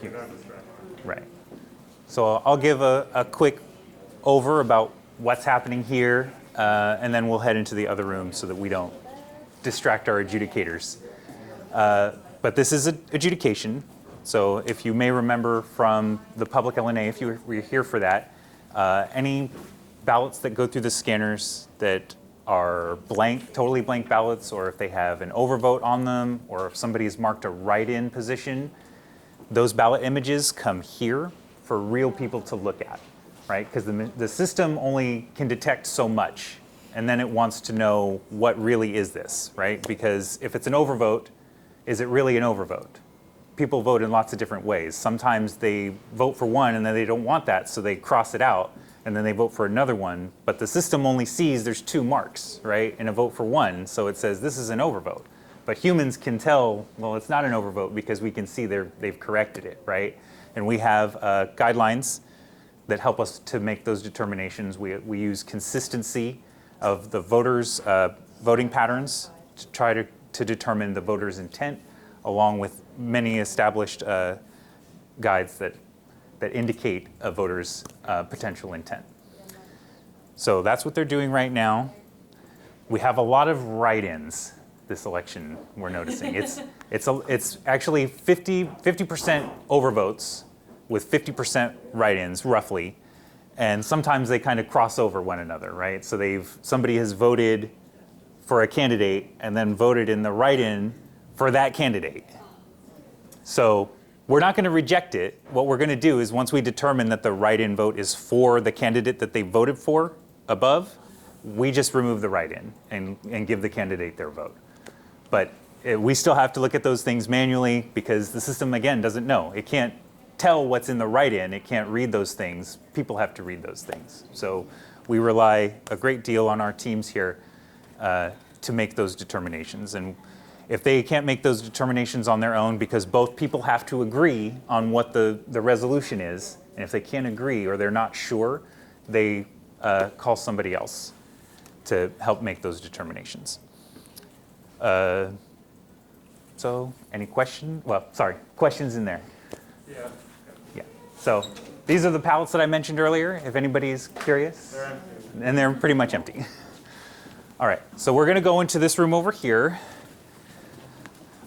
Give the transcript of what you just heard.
you're not distracted. Right. So I'll give a quick over about what's happening here, and then we'll head into the other room so that we don't distract our adjudicators. But this is adjudication. So if you may remember from the public LNA, if you were here for that, any ballots that go through the scanners that are blank, totally blank ballots, or if they have an overvote on them, or if somebody has marked a write-in position, those ballot images come here for real people to look at, right? Because the system only can detect so much, and then it wants to know what really is this, right? Because if it's an overvote, is it really an overvote? People vote in lots of different ways. Sometimes they vote for one and then they don't want that, so they cross it out, and then they vote for another one. But the system only sees there's 2 marks, right, in a vote for one, so it says this is an overvote. But humans can tell, well, it's not an overvote because we can see they've corrected it, right? And we have guidelines that help us to make those determinations. We use consistency of the voters' voting patterns to try to determine the voter's intent, along with many established guides that indicate a voter's potential intent. So that's what they're doing right now. We have a lot of write-ins this election, we're noticing. It's actually 50% overvotes with 50% write-ins, roughly. And sometimes they kind of cross over one another, right? So somebody has voted for a candidate and then voted in the write-in for that candidate. So we're not going to reject it. What we're going to do is, once we determine that the write-in vote is for the candidate that they voted for above, we just remove the write-in and give the candidate their vote. But we still have to look at those things manually because the system, again, doesn't know. It can't tell what's in the write-in. It can't read those things. People have to read those things. So we rely a great deal on our teams here to make those determinations. And if they can't make those determinations on their own, because both people have to agree on what the resolution is, and if they can't agree or they're not sure, they call somebody else to help make those determinations. So any questions? Well, sorry, questions in there? Yeah. Yeah. So these are the pallets that I mentioned earlier, if anybody's curious. They're empty. And they're pretty much empty. All right, so we're going to go into this room over here.